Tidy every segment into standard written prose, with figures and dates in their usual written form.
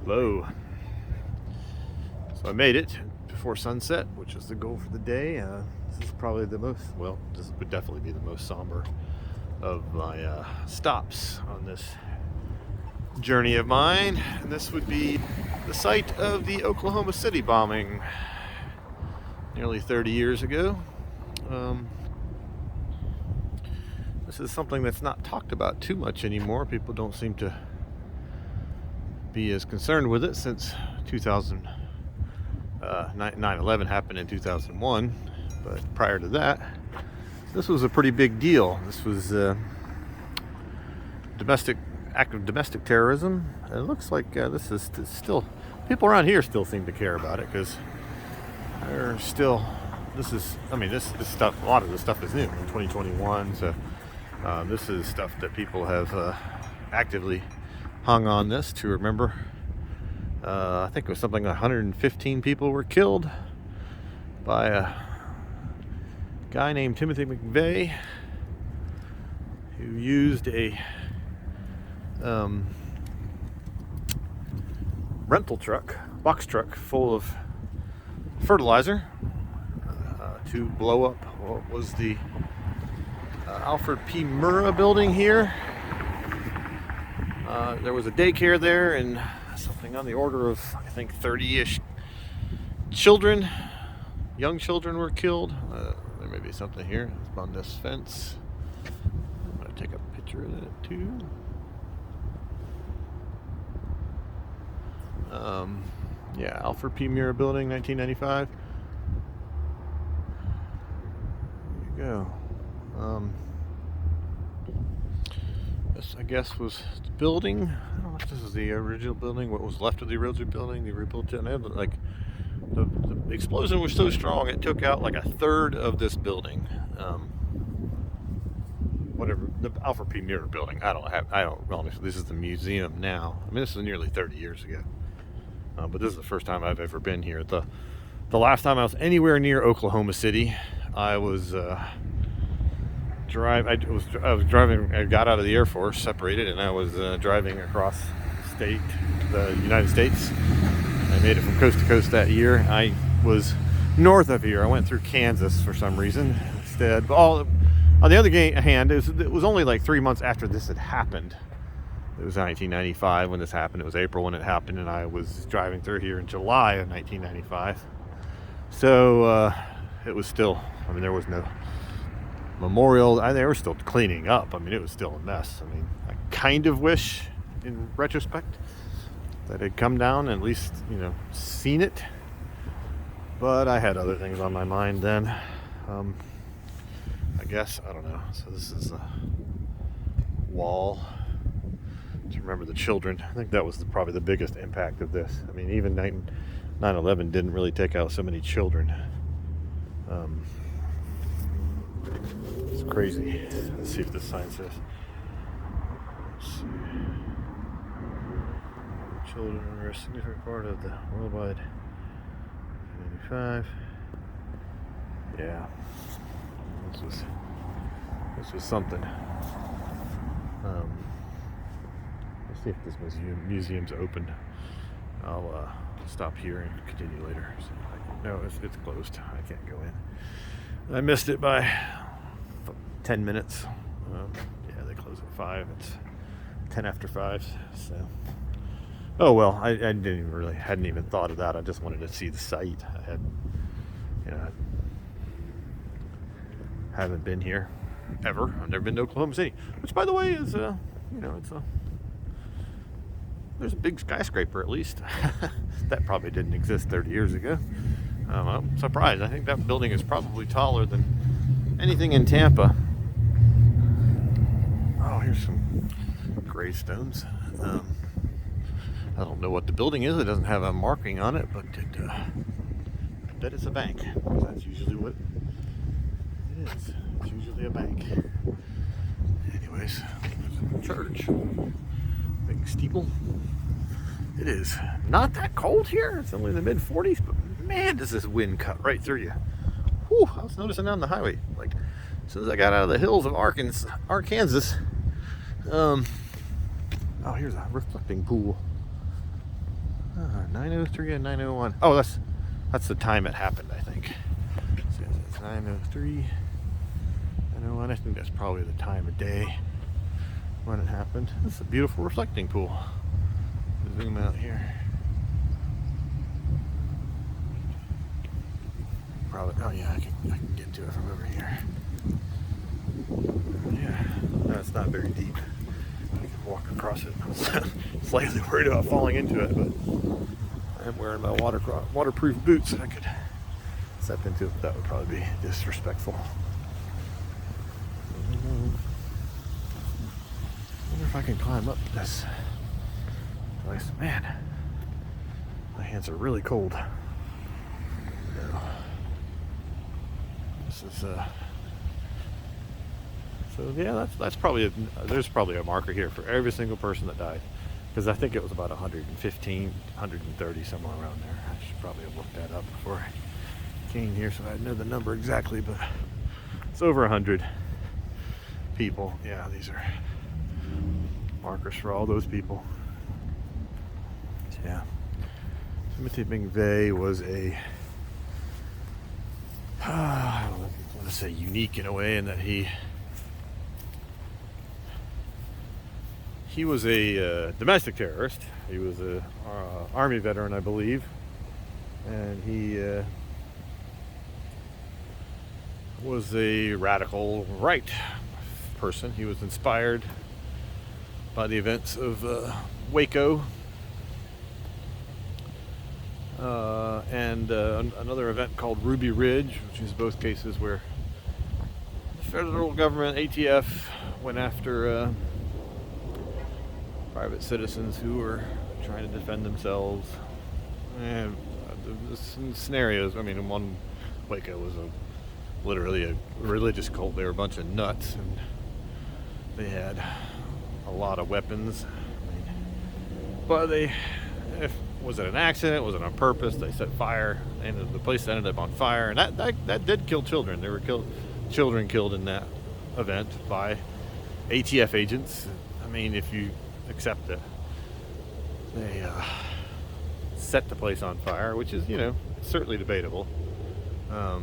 Hello. So I made it before sunset, which is the goal for the day. This is probably this would definitely be the most somber of my stops on this journey of mine. And this would be the site of the Oklahoma City bombing nearly 30 years ago. This is something that's not talked about too much anymore. People don't seem to be as concerned with it since 2000. 9/11 happened in 2001, but prior to that, this was a pretty big deal. This was act of domestic terrorism. And it looks like this is still, people around here still seem to care about it because they're still. This stuff. A lot of this stuff is new in 2021, so this is stuff that people have actively hung on this to remember. I think it was something like 115 people were killed by a guy named Timothy McVeigh, who used a box truck full of fertilizer to blow up what was the Alfred P. Murrah building here. There was a daycare there, and something on the order of, I think, 30-ish children, young children were killed. There may be something here on this fence. I'm going to take a picture of that too. Yeah, Alfred P. Murrah building, 1995. There you go. This, I guess, was the building. I don't know if this is the original building, what was left of the original building. They rebuilt it, and the explosion was so strong it took out like a third of this building. Whatever, the Alfred P. Murrah building. I don't honestly, this is the museum now. I mean, this is nearly 30 years ago. But this is the first time I've ever been here. The last time I was anywhere near Oklahoma City, I was driving. I got out of the Air Force, separated, and I was driving across the United States. I made it from coast to coast that year. I was north of here. I went through Kansas for some reason instead. But on the other hand, it was only like 3 months after this had happened. It was 1995 when this happened. It was April when it happened, and I was driving through here in July of 1995. So it was still. I mean, there was no memorial. They were still cleaning up. I mean, it was still a mess. I mean, I kind of wish, in retrospect, that had come down and at least, seen it. But I had other things on my mind then. I guess, I don't know. So this is a wall to remember the children. I think that was probably the biggest impact of this. I mean, even 9/11 didn't really take out so many children. It's crazy. Let's see if this sign says. Let's see. Children are a significant part of the worldwide 1995. Yeah. This was something. Let's see if this museum's open. I'll stop here and continue later. No, it's closed. I can't go in. I missed it by 10 minutes. Yeah, they close at 5. It's 10 after 5. So, oh well. I hadn't even thought of that. I just wanted to see the site. I haven't been here ever. I've never been to Oklahoma City, which, by the way, is there's a big skyscraper at least. That probably didn't exist 30 years ago. I'm surprised. I think that building is probably taller than anything in Tampa. Oh, here's some gravestones. I don't know what the building is. It doesn't have a marking on it, but I bet it's a bank. That's usually what it is. It's usually a bank. Anyways, church. Big steeple. It is not that cold here. It's only in the mid-40s, but man, does this wind cut right through you. Whew, I was noticing on the highway, like, as soon as I got out of the hills of Arkansas. Oh, here's a reflecting pool. 9:03 and 9:01. Oh, that's the time it happened, I think. So it's 9:03, 9:01. I think that's probably the time of day when it happened. This is a beautiful reflecting pool. Zoom out here. Probably. Oh yeah, I can get to it from over here. Yeah, no, it's not very deep. I can walk across it. I'm slightly worried about falling into it, but I'm wearing my waterproof boots. I could step into it, but that would probably be disrespectful. I wonder if I can climb up this place. Man, my hands are really cold. No. This is so yeah, that's probably there's probably a marker here for every single person that died, because I think it was about 115, 130, somewhere around there. I should probably have looked that up before I came here, so I know the number exactly, but it's over 100 people. Yeah, these are markers for all those people. Yeah, Timothy McVeigh was a I don't know if you want to say unique in a way, in that he was a domestic terrorist. He was a Army veteran, I believe, and he was a radical right person. He was inspired by the events of Waco and another event called Ruby Ridge, which is both cases where the federal government, ATF, went after private citizens who were trying to defend themselves. And the scenarios, I mean, one, Waco was literally a religious cult. They were a bunch of nuts, and they had a lot of weapons. I mean, but was it an accident? Was it on purpose? They set fire, and the place ended up on fire, and that did kill children. There were children killed in that event by ATF agents. I mean, if you accept it, they set the place on fire, which is, certainly debatable. I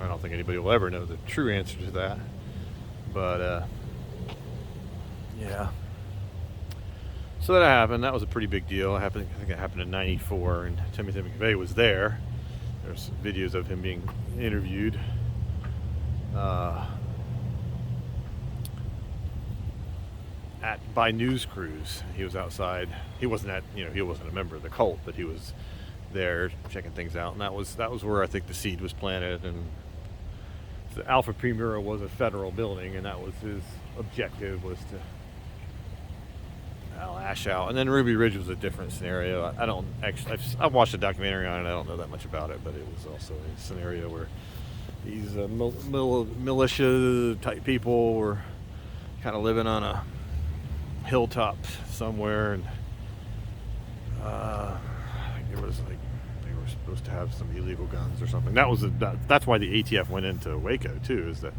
don't think anybody will ever know the true answer to that, but yeah. So that happened. That was a pretty big deal. I think it happened in '94, and Timothy McVeigh was there. There's videos of him being interviewed. By news crews. He was outside. He wasn't he wasn't a member of the cult, but he was there checking things out, and that was where I think the seed was planted. And the Alpha Primera was a federal building, and that was his objective, was to lash out. And then Ruby Ridge was a different scenario. I don't actually, I've watched a documentary on it. I don't know that much about it, but it was also a scenario where these militia type people were kind of living on a hilltop somewhere, and I think it was like they were supposed to have some illegal guns or something. That's why the ATF went into Waco too, is that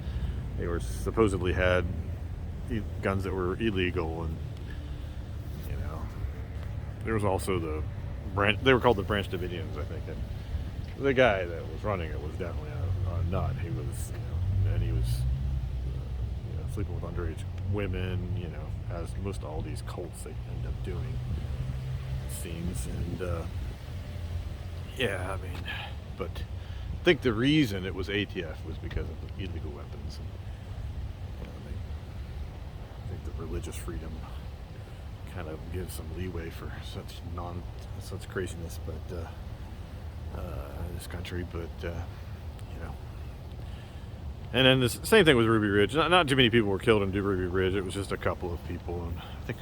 they were supposedly had guns that were illegal. And there was also they were called the Branch Davidians, I think, and the guy that was running it was definitely a nut. He was, and he was sleeping with underage women, as most all these cults they end up doing, it seems. And yeah, I mean, but I think the reason it was ATF was because of the illegal weapons. And, I think the religious freedom kind of gives some leeway for such craziness, but in this country. But and then the same thing with Ruby Ridge. Not too many people were killed in Ruby Ridge. It was just a couple of people, and I think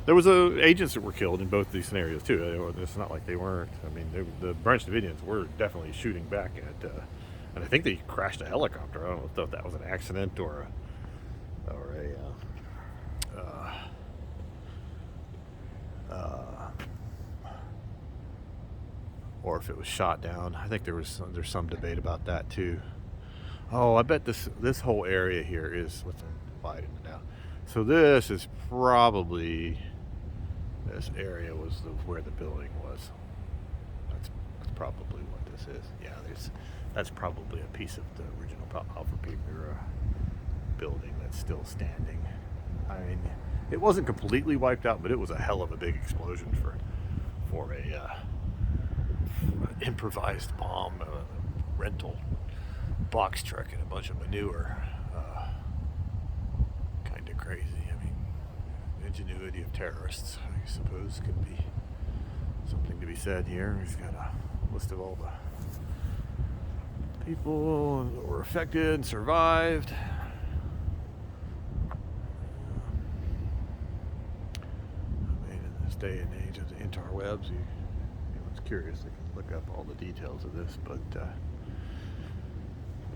there was agents that were killed in both these scenarios too. It's not like they weren't. I mean, the Branch Davidians were definitely shooting back at, and I think they crashed a helicopter. I don't know if that was an accident or if it was shot down. I think there's some debate about that too. Oh, I bet this whole area here is what's divided now. So this is probably this area was where the building was. That's probably what this is. Yeah, that's probably a piece of the original Alpha Pigura building that's still standing. I mean, it wasn't completely wiped out, but it was a hell of a big explosion for a improvised bomb rental box truck and a bunch of manure. Kind of crazy. I mean, the ingenuity of terrorists, I suppose, could be something to be said here. He's got a list of all the people that were affected and survived. I mean, in this day and age of the interwebs, anyone's curious, they can look up all the details of this. But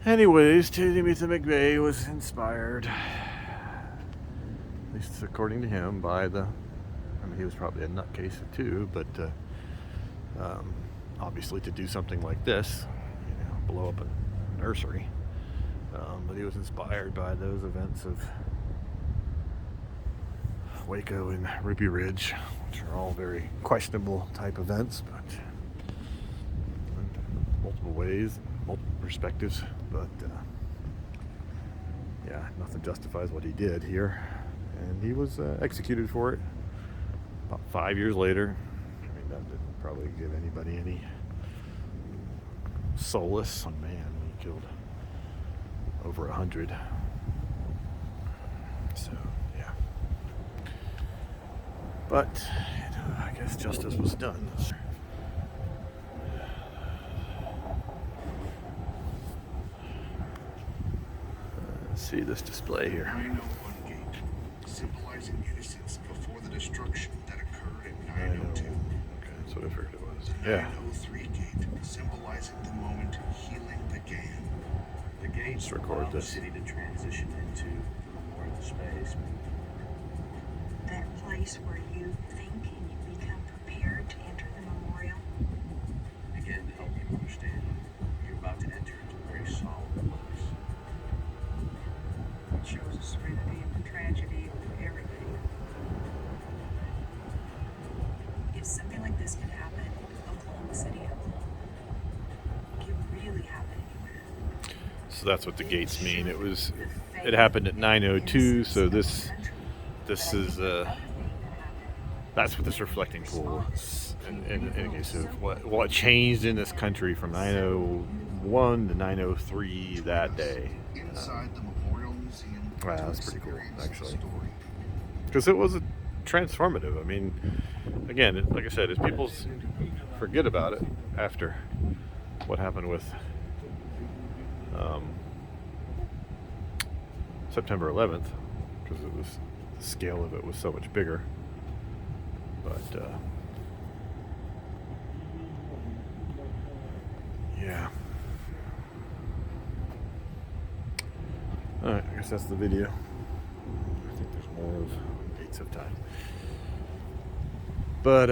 anyways, Timothy McVeigh was inspired, at least according to him, by I mean, he was probably a nutcase too, but obviously to do something like this, blow up a nursery. But he was inspired by those events of Waco and Ruby Ridge, which are all very questionable type events, but in multiple ways, multiple perspectives. But yeah, nothing justifies what he did here, and he was executed for it about 5 years later. I mean, that didn't probably give anybody any solace. Oh man, he killed over 100. So yeah, but I guess justice was done. See this display here. 901 gate, symbolizing innocence before the destruction that occurred in 902. Okay, that's what I figured it was. Yeah. 903 gate, symbolizing the moment healing began. The gates record allow the city to transition into the memorial space. That place where you think and you become prepared to enter the memorial. Again, to help you understand, you're about to enter into a very solemn place. It shows the serenity and the tragedy of everything. If something like this could happen in Oklahoma City, it could really happen anywhere. So that's what the gates mean. It happened at 902. So this is that's what this reflecting pool is. In any case of what changed in this country from 901 to 903 that day. Inside the memorial museum. Wow, that's pretty cool, actually. Because it was transformative. I mean, again, like I said, as people forget about it after what happened with September 11th, because the scale of it was so much bigger. But yeah. Alright, I guess that's the video. I think there's more of Gates of Time. But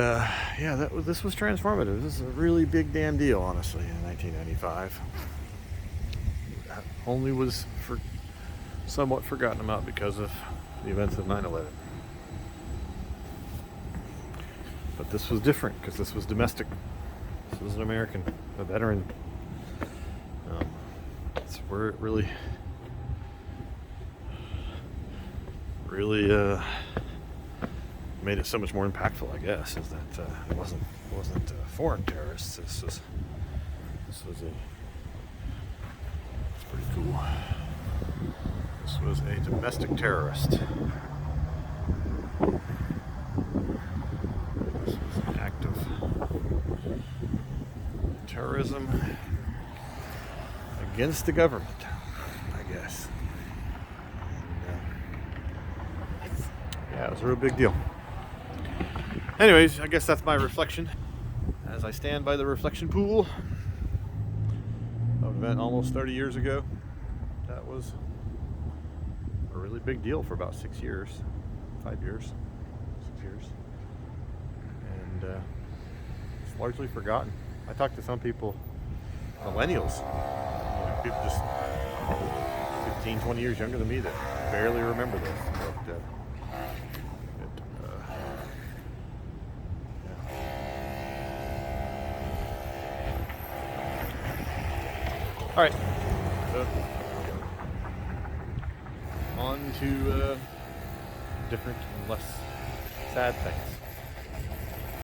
yeah, this was transformative. This is a really big damn deal, honestly, in 1995. That only was somewhat forgotten about because of the events of 9/11. But this was different because this was domestic. This was an American, a veteran. That's where it really made it so much more impactful, I guess, is that it wasn't foreign terrorists. This was it's pretty cool. This was a domestic terrorist. This was an act of terrorism against the government, I guess. And, yeah, it was a real big deal. Anyways, I guess that's my reflection as I stand by the reflection pool of an event almost 30 years ago. That was a really big deal for about 6 years, 5 years, 6 years. And it's largely forgotten. I talked to some people, millennials, people just 15, 20 years younger than me that barely remember this. But All right, so on to different and less sad things.